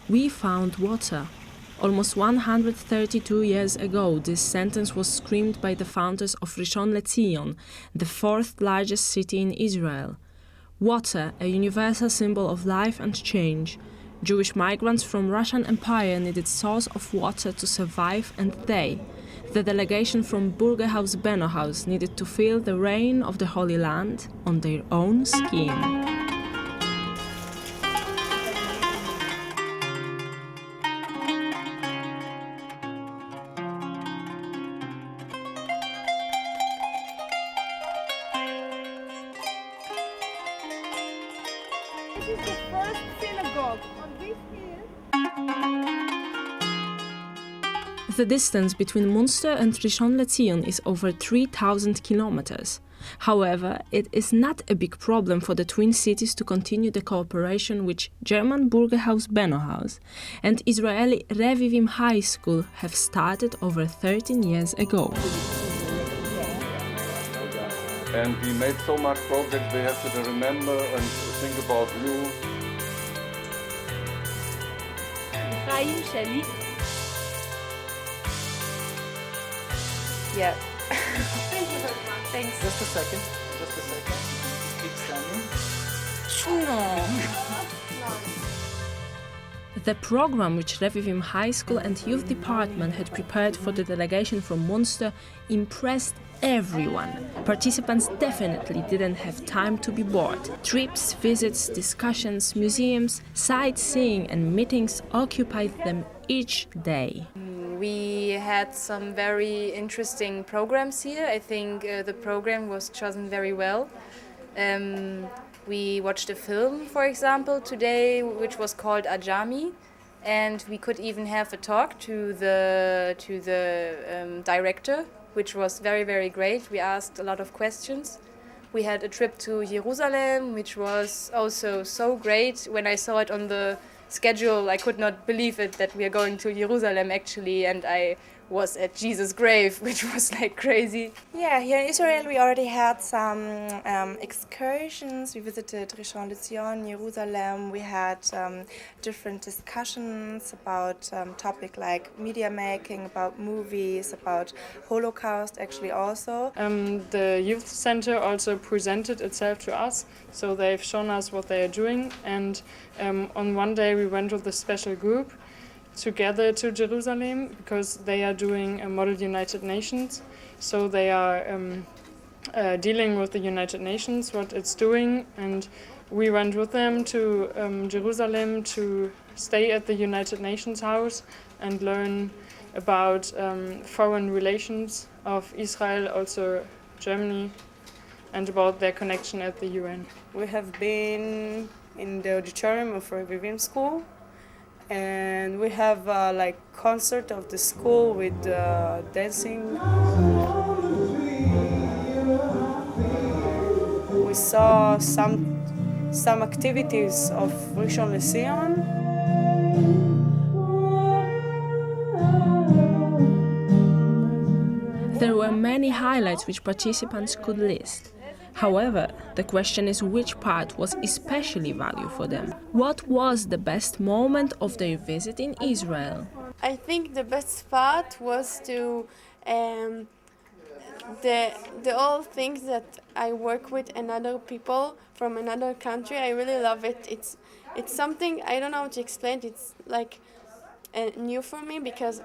We found water. Almost 132 years ago, this sentence was screamed by the founders of Rishon LeZion, the fourth largest city in Israel. Water, a universal symbol of life and change. Jewish migrants from Russian Empire needed source of water to survive, and they, the delegation from Burgerhaus Bennohaus, needed to feel the rain of the Holy Land on their own skin. This is the first synagogue on this hill. The distance between Münster and Rishon LeZion is over 3,000 kilometers. However, it is not a big problem for the twin cities to continue the cooperation which German Burgerhaus Bennohaus and Israeli Revivim High School have started over 13 years ago. And we made so much projects, they have to remember and think about you. Yeah. Thank you very much. Thanks. Just a second. Keep standing. The program which Revivim High School and Youth Department had prepared for the delegation from Münster impressed everyone. Participants definitely didn't have time to be bored. Trips, visits, discussions, museums, sightseeing and meetings occupied them each day. We had some very interesting programs here. I think the program was chosen very well. We watched a film, for example, today, which was called Ajami, and we could even have a talk to the director, which was very, very great. We asked a lot of questions. We had a trip to Jerusalem, which was also so great. When I saw it on the schedule, I could not believe it that we are going to Jerusalem actually, and I was at Jesus' grave, which was like crazy. Yeah, here in Israel we already had some excursions. We visited Rishon LeZion, Jerusalem. We had different discussions about topics like media making, about movies, about Holocaust actually also. The youth center also presented itself to us, so they've shown us what they are doing, and on one day we went with a special group together to Jerusalem because they are doing a Model United Nations. So they are dealing with the United Nations, what it's doing, and we went with them to Jerusalem to stay at the United Nations house and learn about foreign relations of Israel, also Germany, and about their connection at the UN. We have been in the auditorium of Revivim School, and we have like concert of the school with dancing. We saw some activities of Rishon LeZion. There were many highlights which participants could list. However, the question is which part was especially valuable for them. What was the best moment of their visit in Israel? I think the best part was to the all things that I work with another people from another country. I really love it. It's something I don't know how to explain. It's like new for me because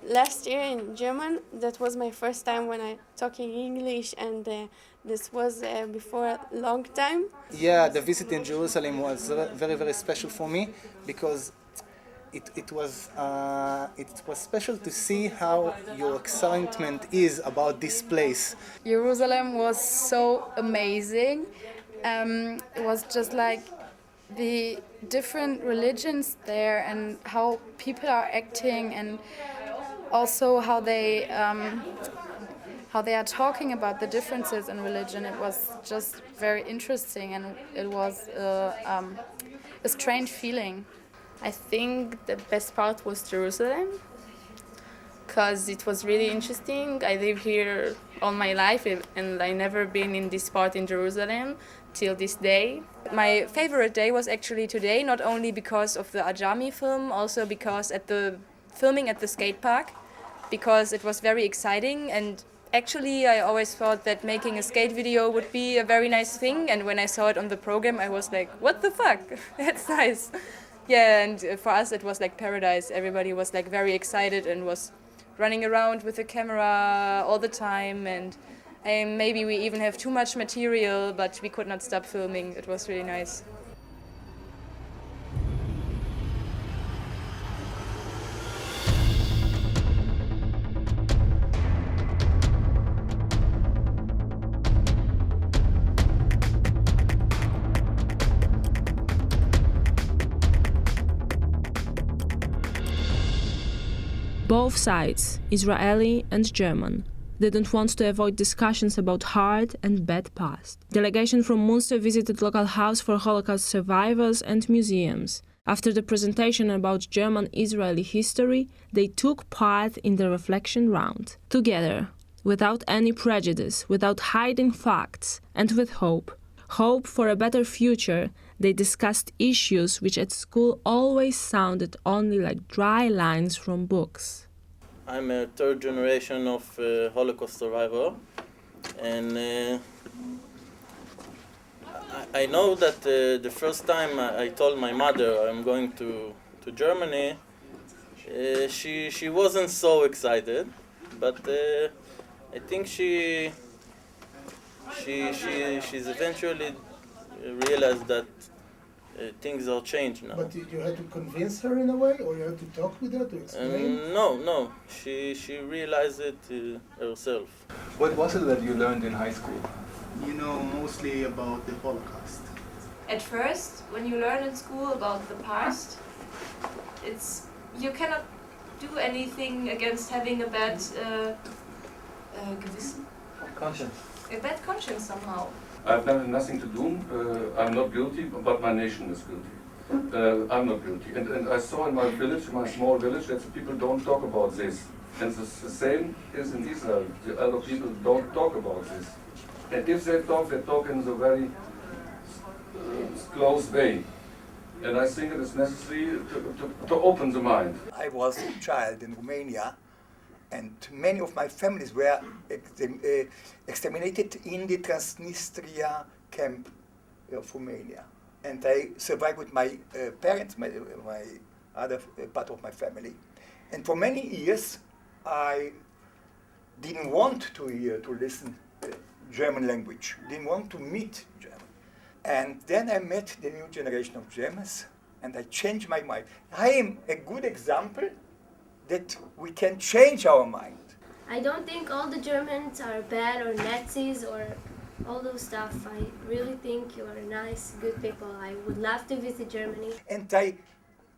last year in German that was my first time when I talking English, and this was before a long time. Yeah, the visit in Jerusalem was very, very special for me because it was special to see how your excitement is about this place. Jerusalem was so amazing. It was just like the different religions there and how people are acting, and also how they are talking about the differences in religion. It was just very interesting, and it was a strange feeling. I think the best part was Jerusalem because it was really interesting. I live here all my life and I never been in this part in Jerusalem till this day. My favorite day was actually today, not only because of the Ajami film, also because at the filming at the skate park, because it was very exciting. And actually I always thought that making a skate video would be a very nice thing, and when I saw it on the program I was like, what the fuck, that's nice. Yeah, and for us it was like paradise. Everybody was like very excited and was running around with the camera all the time, and maybe we even have too much material, but we could not stop filming. It was really nice. Both sides, Israeli and German, didn't want to avoid discussions about hard and bad past. Delegation from Münster visited local house for Holocaust survivors and museums. After the presentation about German-Israeli history, they took part in the reflection round. Together, without any prejudice, without hiding facts, and with hope. Hope for a better future, they discussed issues which at school always sounded only like dry lines from books. I'm a third generation of Holocaust survivor, and I know that the first time I told my mother I'm going to Germany, she wasn't so excited, but I think she's eventually realized that things are changed now. But you had to convince her in a way, or you had to talk with her to explain? No. She realized it herself. What was it that you learned in high school? You know mostly about the Holocaust. At first, when you learn in school about the past, you cannot do anything against having a bad Gewissen. Conscience. A bad conscience somehow. I've done nothing to do. I'm not guilty, but my nation is guilty. I'm not guilty. And I saw in my village, my small village, that people don't talk about this. And the same is in Israel. The other people don't talk about this. And if they talk in a very close way. And I think it is necessary to open the mind. I was a child in Romania, and many of my families were exterminated in the Transnistria camp of Romania. And I survived with my parents, my other part of my family. And for many years, I didn't want to hear, to listen German language, didn't want to meet German. And then I met the new generation of Germans, and I changed my mind. I am a good example that we can change our mind. I don't think all the Germans are bad or Nazis or all those stuff. I really think you are nice, good people. I would love to visit Germany. And I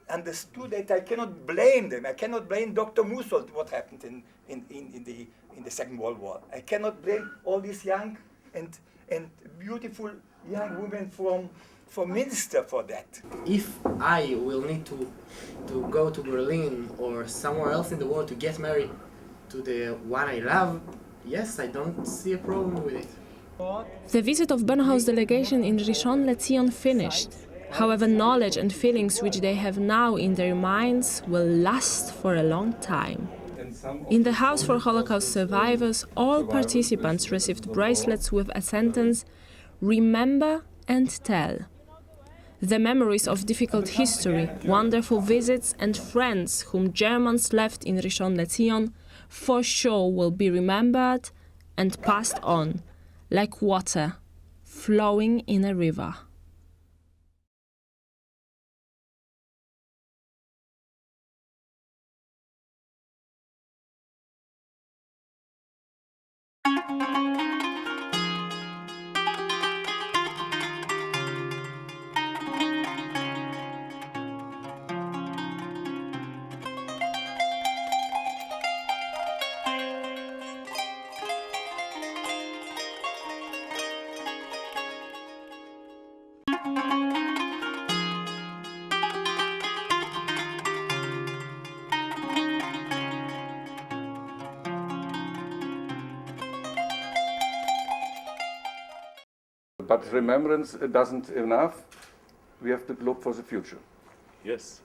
understood that I cannot blame them. I cannot blame Dr. Mussol, what happened in the Second World War. I cannot blame all these young and beautiful young women from Münster for that. If I will need to go to Berlin or somewhere else in the world to get married to the one I love, yes, I don't see a problem with it. The visit of Bernhaus delegation in Rishon LeZion finished. However, knowledge and feelings which they have now in their minds will last for a long time. In the House for Holocaust Survivors, all participants received bracelets with a sentence, "Remember and tell." The memories of difficult history, wonderful visits and friends whom Germans left in Rishon LeZion for sure will be remembered and passed on, like water flowing in a river. But remembrance doesn't enough. We have to look for the future. Yes.